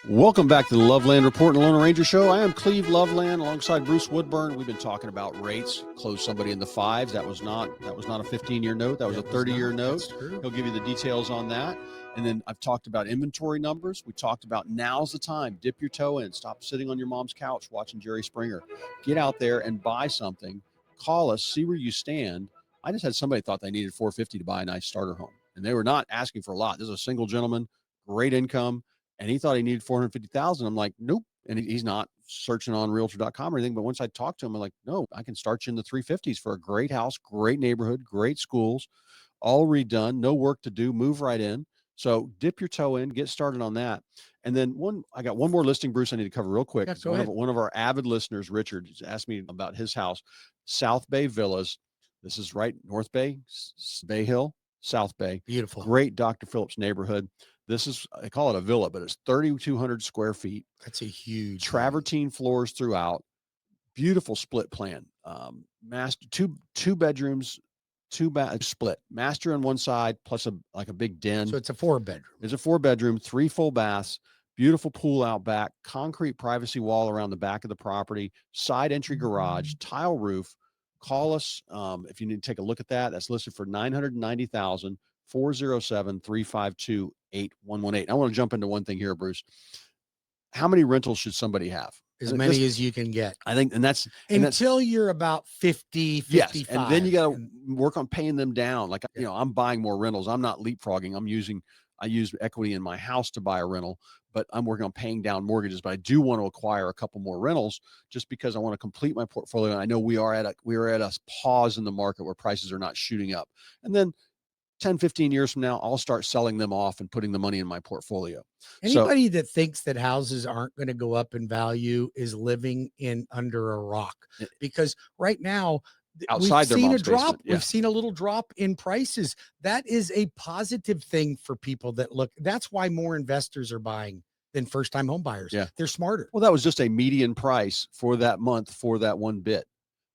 Welcome back to the Loveland Report and Lone Ranger Show. I am Cleve Loveland alongside Bruce Woodburn. We've been talking about rates. Close somebody in the fives. That was not a 15-year note. That was a 30-year note. He'll give you the details on that. And then I've talked about inventory numbers. We talked about now's the time. Dip your toe in. Stop sitting on your mom's couch watching Jerry Springer. Get out there and buy something. Call us. See where you stand. I just had somebody thought they needed $450 to buy a nice starter home, and they were not asking for a lot. This is a single gentleman, great income. And he thought he needed $450,000. I'm like, nope. And he's not searching on realtor.com or anything. But once I talked to him, I'm like, no, I can start you in the 350s for a great house, great neighborhood, great schools, all redone, no work to do, move right in. So dip your toe in, get started on that. And then I got one more listing, Bruce, I need to cover real quick. Yeah, one of our avid listeners, Richard, asked me about his house, South Bay Villas. This is right, North Bay, Bay Hill, South Bay. Beautiful. Great Dr. Phillips neighborhood. This is, I call it a villa, but it's 3,200 square feet. That's a huge travertine floors throughout. Beautiful split plan. Master two bedrooms, split. Master on one side plus a big den. So it's a 4-bedroom. It's a 4-bedroom, 3 full baths. Beautiful pool out back. Concrete privacy wall around the back of the property. Side entry garage. Tile roof. Call us if you need to take a look at that. That's listed for $990,000. 407-352-8118. I want to jump into one thing here, Bruce. How many rentals should somebody have? As many as you can get. I think, until you're about 50, 55. Yes, and then you got to work on paying them down. Like, I'm buying more rentals. I'm not leapfrogging. I use equity in my house to buy a rental, but I'm working on paying down mortgages. But I do want to acquire a couple more rentals just because I want to complete my portfolio. And I know we are at a pause in the market where prices are not shooting up. And then 10, 15 years from now, I'll start selling them off and putting the money in my portfolio. Anybody that thinks that houses aren't going to go up in value is living under a rock, because right now outside we've seen a drop. Basement, yeah. We've seen a little drop in prices. That is a positive thing for people that look. That's why more investors are buying than first-time home buyers. Yeah. They're smarter. Well, that was just a median price for that month for that one bit.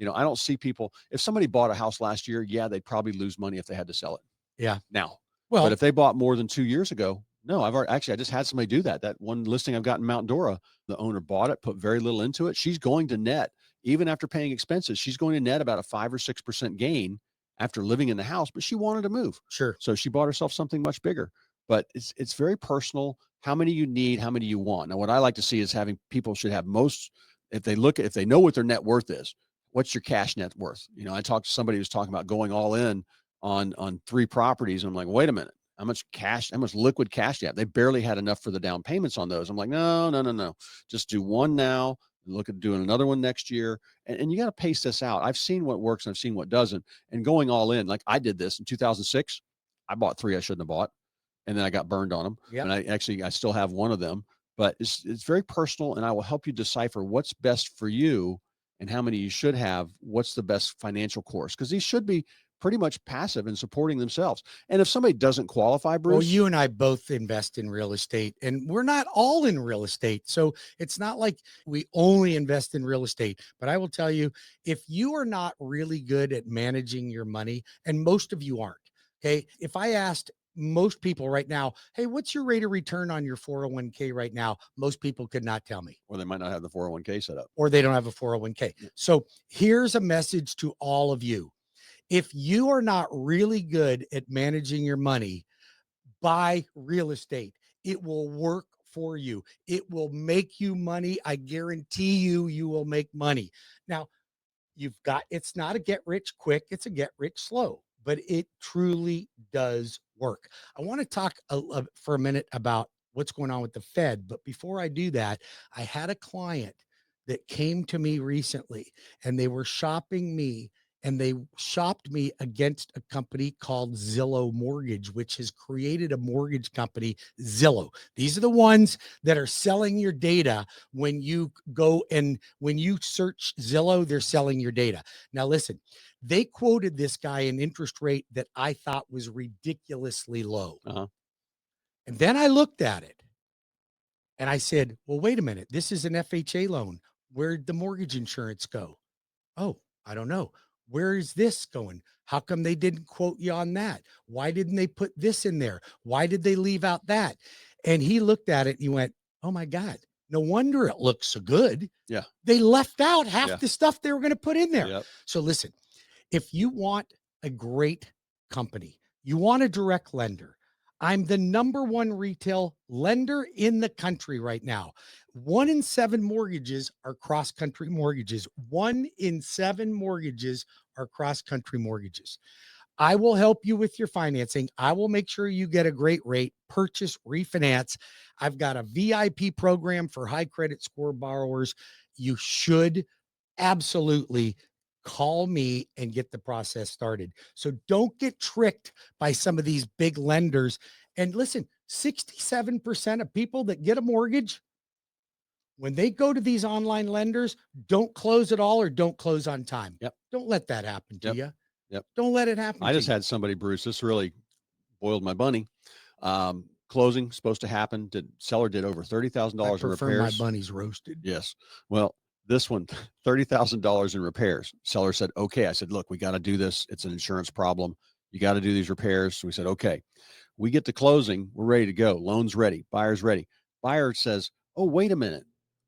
I don't see people, if somebody bought a house last year, they'd probably lose money if they had to sell it. Yeah. Now, but if they bought more than 2 years ago, no, I just had somebody do that. That one listing I've got in Mount Dora, the owner bought it, put very little into it. She's going to net, even after paying expenses, she's going to net about a 5 or 6% gain after living in the house, but she wanted to move. Sure. So she bought herself something much bigger, but it's very personal. How many you need, how many you want. Now, what I like to see is people should have if they know what their net worth is, what's your cash net worth? I talked to somebody who's talking about going all in on 3 properties. And I'm like, wait a minute, how much liquid cash do you have? They barely had enough for the down payments on those. I'm like, no. Just do one now and look at doing another one next year. And you got to pace this out. I've seen what works and I've seen what doesn't. And going all in, like I did this in 2006, I bought 3 I shouldn't have bought. And then I got burned on them. Yep. And I still have one of them, but it's very personal, and I will help you decipher what's best for you and how many you should have. What's the best financial course? Because these should be pretty much passive and supporting themselves. And if somebody doesn't qualify, Bruce. Well, you and I both invest in real estate, and we're not all in real estate. So it's not like we only invest in real estate. But I will tell you, if you are not really good at managing your money, and most of you aren't, okay, if I asked most people right now, hey, what's your rate of return on your 401k right now? Most people could not tell me. Or they might not have the 401k set up. Or they don't have a 401k. So here's a message to all of you. If you are not really good at managing your money, buy real estate. It will work for you. It will make you money. I guarantee you will make money. Now, it's not a get rich quick. It's a get rich slow, but it truly does work. I want to talk for a minute about what's going on with the Fed. But before I do that, I had a client that came to me recently, and they were shopping me. And they shopped me against a company called Zillow Mortgage, which has created a mortgage company, Zillow. These are the ones that are selling your data when you go and when you search Zillow, they're selling your data. Now, listen, they quoted this guy an interest rate that I thought was ridiculously low. Uh-huh. And then I looked at it and I said, well, wait a minute. This is an FHA loan. Where'd the mortgage insurance go? Oh, I don't know. Where is this going? How come they didn't quote you on that? Why didn't they put this in there? Why did they leave out that? And he looked at it and he went, oh my God, no wonder it looks so good. Yeah. They left out half the stuff they were going to put in there. Yep. So listen, if you want a great company, you want a direct lender, I'm the #1 retail lender in the country right now. 1 in 7 mortgages are CrossCountry mortgages. 1 in 7 mortgages are CrossCountry mortgages. I will help you with your financing. I will make sure you get a great rate, purchase, refinance. I've got a VIP program for high credit score borrowers. You should absolutely call me and get the process started. So don't get tricked by some of these big lenders. And listen, 67% of people that get a mortgage, when they go to these online lenders, don't close at all or don't close on time. Yep. Don't let that happen to you. Yep. Don't let it happen. I just had somebody, Bruce, this really boiled my bunny. Closing supposed to happen. Seller did over $30,000 in repairs. My bunnies roasted. Yes. Well, this one, $30,000 in repairs. Seller said, okay. I said, look, we got to do this. It's an insurance problem. You got to do these repairs. So we said, okay. We get to closing. We're ready to go. Loan's ready. Buyer's ready. Buyer says, oh, wait a minute.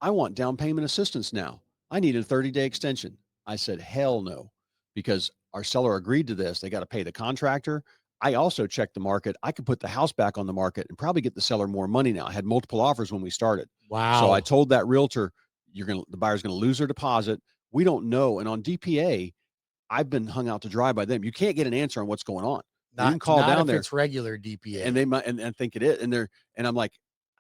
I want down payment assistance now. I need a 30-day extension. I said, hell no, because our seller agreed to this. They got to pay the contractor. I also checked the market. I could put the house back on the market and probably get the seller more money now. I had multiple offers when we started. Wow. So I told that realtor, the buyer's going to lose their deposit. We don't know. And on DPA, I've been hung out to dry by them. You can't get an answer on what's going on. You can call down there. It's regular DPA. And they might and think it is. And I'm like,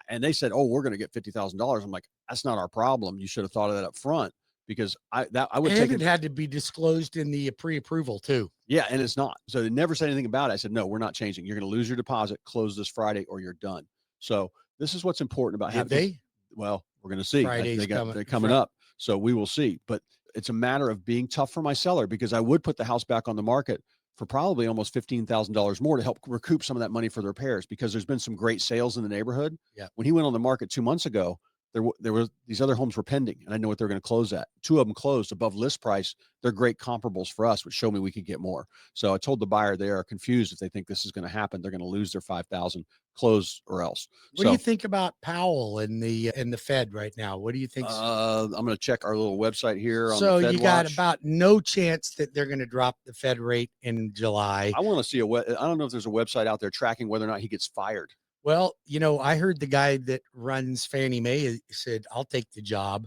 and they said, oh, we're going to get $50,000. I'm like, that's not our problem. You should have thought of that up front, because I would take it had to be disclosed in the pre-approval too. Yeah. And it's not. So they never said anything about it. I said, no, we're not changing. You're going to lose your deposit, close this Friday, or you're done. So this is what's important about having. Well, we're going to see. They're coming up. So we will see. But it's a matter of being tough for my seller, because I would put the house back on the market for probably almost $15,000 more to help recoup some of that money for the repairs, because there's been some great sales in the neighborhood. Yeah. When he went on the market 2 months ago, there was these other homes were pending, and I know what they're going to close at. 2 of them closed above list price. They're great comparables for us, which show me we could get more. So I told the buyer they are confused if they think this is going to happen. They're going to lose their $5,000, close or else. What do you think about Powell and the Fed right now? What do you think? I'm going to check our little website here. So you got about no chance that they're going to drop the Fed rate in July. I want to see I don't know if there's a website out there tracking whether or not he gets fired. Well, I heard the guy that runs Fannie Mae said, I'll take the job.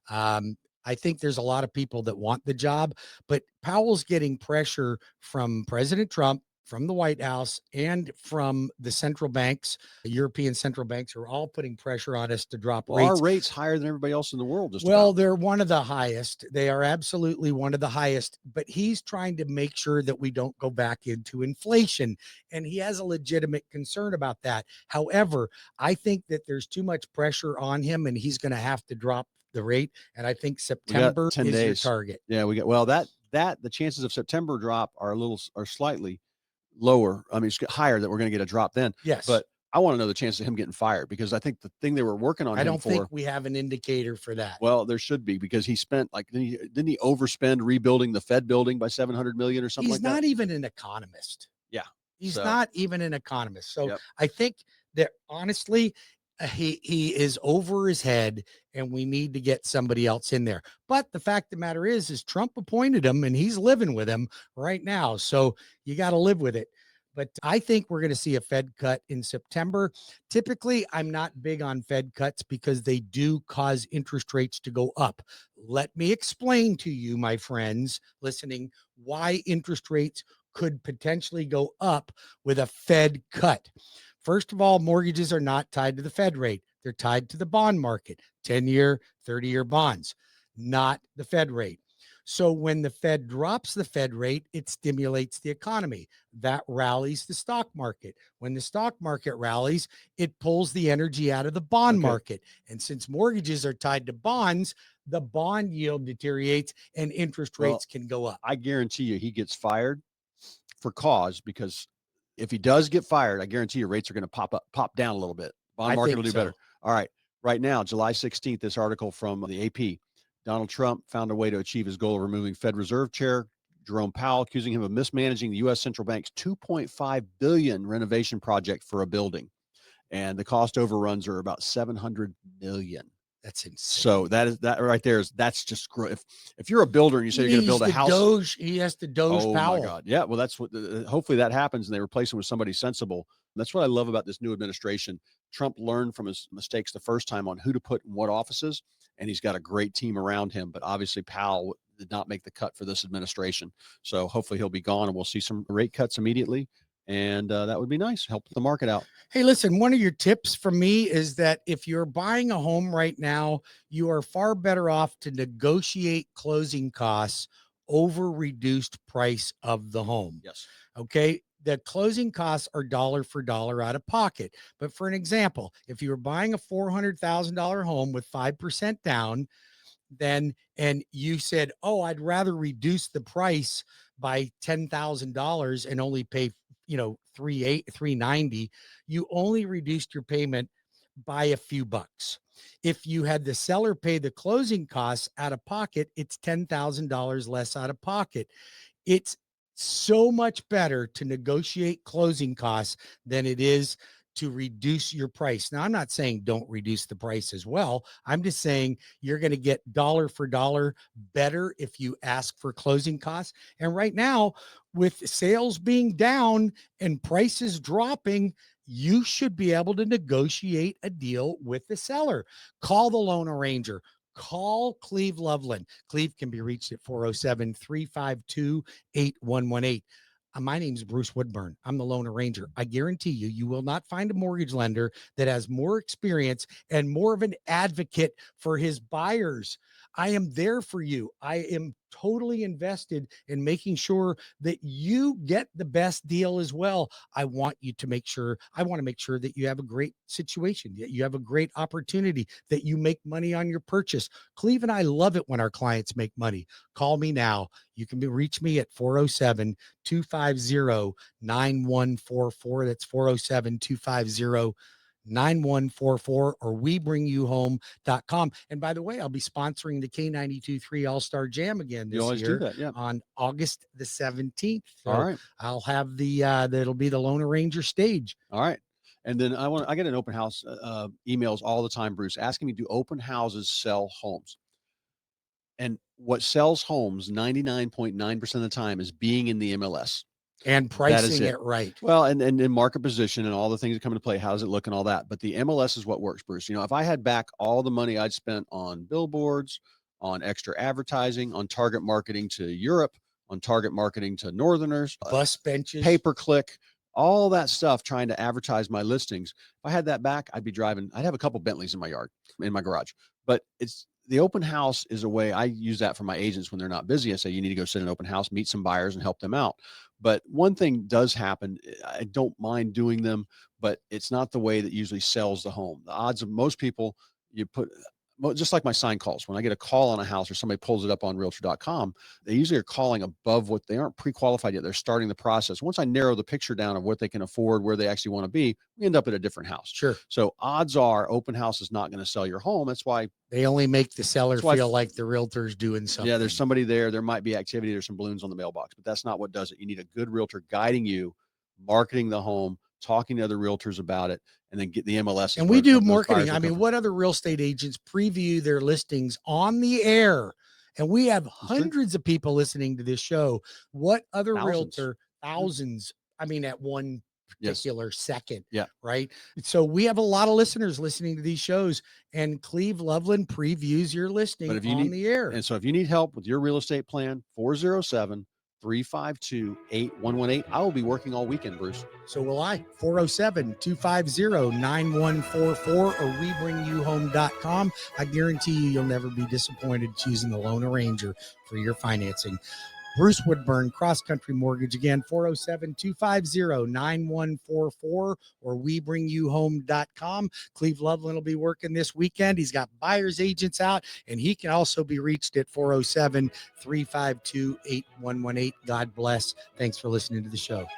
I think there's a lot of people that want the job, but Powell's getting pressure from President Trump, from the White House, and from the central banks. The European central banks are all putting pressure on us to drop rates. Our rate's higher than everybody else in the world. They're one of the highest. They are absolutely one of the highest, but he's trying to make sure that we don't go back into inflation. And he has a legitimate concern about that. However, I think that there's too much pressure on him, and he's going to have to drop the rate. And I think September is your target. Yeah, the chances of September drop are slightly lower. I mean, it's higher that we're going to get a drop then. Yes. But I want to know the chance of him getting fired, because I think the thing they were working on. I don't think we have an indicator for that. Well, there should be, because he spent didn't he overspend rebuilding the Fed building by $700 million or something like that? He's not even an economist. Yeah. He's not even an economist. So yep. I think that honestly, he is over his head, and we need to get somebody else in there. But the fact of the matter is Trump appointed him, and he's living with him right now. So you got to live with it. But I think we're going to see a Fed cut in September. Typically, I'm not big on Fed cuts because they do cause interest rates to go up. Let me explain to you, my friends listening, why interest rates could potentially go up with a Fed cut. First of all, mortgages are not tied to the Fed rate. They're tied to the bond market, 10-year, 30-year bonds, not the Fed rate. So when the Fed drops the Fed rate, it stimulates the economy. That rallies the stock market. When the stock market rallies, it pulls the energy out of the bond market. And since mortgages are tied to bonds, the bond yield deteriorates and interest rates can go up. I guarantee you he gets fired for cause, because if he does get fired, I guarantee your rates are going to pop down a little bit. Bond market will do better. All right. Right now, July 16th, this article from the AP. Donald Trump found a way to achieve his goal of removing Fed Reserve Chair Jerome Powell, accusing him of mismanaging the U.S. Central Bank's $2.5 billion renovation project for a building. and the cost overruns are about 700 million. That's insane. So that right there that's just if you're a builder and you say you're going to build a house, he has to Doge oh Powell. my God, yeah. Well, that's what. Hopefully that happens and they replace him with somebody sensible. That's what I love about this new administration. Trump learned from his mistakes the first time on who to put in what offices, and he's got a great team around him. But obviously Powell did not make the cut for this administration. So hopefully he'll be gone and we'll see some rate cuts immediately. And that would be nice. Help the market out. Hey, listen, one of your tips from me is that if you're buying a home right now, you are far better off to negotiate closing costs over reduced price of the home. Yes. Okay. The closing costs are dollar for dollar out of pocket. But for an example, if you were buying a $400,000 home with 5% down, and you said, oh, I'd rather reduce the price by $10,000 and only pay, $390, you only reduced your payment by a few bucks. If you had the seller pay the closing costs out of pocket, it's $10,000 less out of pocket. It's so much better to negotiate closing costs than it is to reduce your price. Now, I'm not saying don't reduce the price as well. I'm just saying you're going to get dollar for dollar better if you ask for closing costs. And right now, with sales being down and prices dropping, you should be able to negotiate a deal with the seller. Call the loan arranger. Call Cleve Loveland. Cleve can be reached at 407-352-8118. My name's Bruce Woodburn. I'm the loan arranger. I guarantee you, you will not find a mortgage lender that has more experience and more of an advocate for his buyers. I am there for you. I am totally invested in making sure that you get the best deal as well. I want to make sure that you have a great situation, that you have a great opportunity, that you make money on your purchase. Cleve and I love it when our clients make money. Call me now. You can reach me at 407-250-9144. That's 407-250-9144, or WeBringYouHome.com. And by the way, I'll be sponsoring the K92.3 All-Star Jam again this year on August the 17th. So all right. I'll have that'll be the Loan Arranger stage. All right. And then I get an open house emails all the time, Bruce, asking me, do open houses sell homes? And what sells homes 99.9% of the time is being in the MLS. And pricing it right. Well, and market position and all the things that come into play. How does it look and all that? But the MLS is what works, Bruce. If I had back all the money I'd spent on billboards, on extra advertising, on target marketing to Europe, on target marketing to Northerners, bus benches, pay-per-click, all that stuff trying to advertise my listings. If I had that back, I'd have a couple Bentleys in my garage. But the open house is a way I use that for my agents when they're not busy. I say, you need to go sit in an open house, meet some buyers and help them out. But one thing does happen. I don't mind doing them, but it's not the way that usually sells the home. The odds of most people, just like my sign calls, when I get a call on a house or somebody pulls it up on realtor.com, they usually are calling above what they aren't pre-qualified yet. They're starting the process. Once I narrow the picture down of what they can afford, where they actually want to be, we end up at a different house. Sure. So odds are open house is not going to sell your home. That's why they only make the seller feel like the realtor's doing something. Yeah, there's somebody there. There might be activity. There's some balloons on the mailbox, but that's not what does it. You need a good realtor guiding you, marketing the home, talking to other realtors about it, and then get the MLS. And we do marketing. I mean, what other real estate agents preview their listings on the air? And we have hundreds of people listening to this show. What other realtor, thousands, I mean, at one particular second. Yeah. Right. So we have a lot of listeners listening to these shows, and Cleve Loveland previews your listing on the air. And so if you need help with your real estate plan, 407-352-8118. I will be working all weekend, Bruce. So will I. 407-250-9144 or WeBringYouHome.com. I guarantee you'll never be disappointed choosing the Loan Arranger for your financing. Bruce Woodburn, CrossCountry Mortgage, again, 407-250-9144 or WeBringYouHome.com. Cleve Loveland will be working this weekend. He's got buyer's agents out, and he can also be reached at 407-352-8118. God bless. Thanks for listening to the show.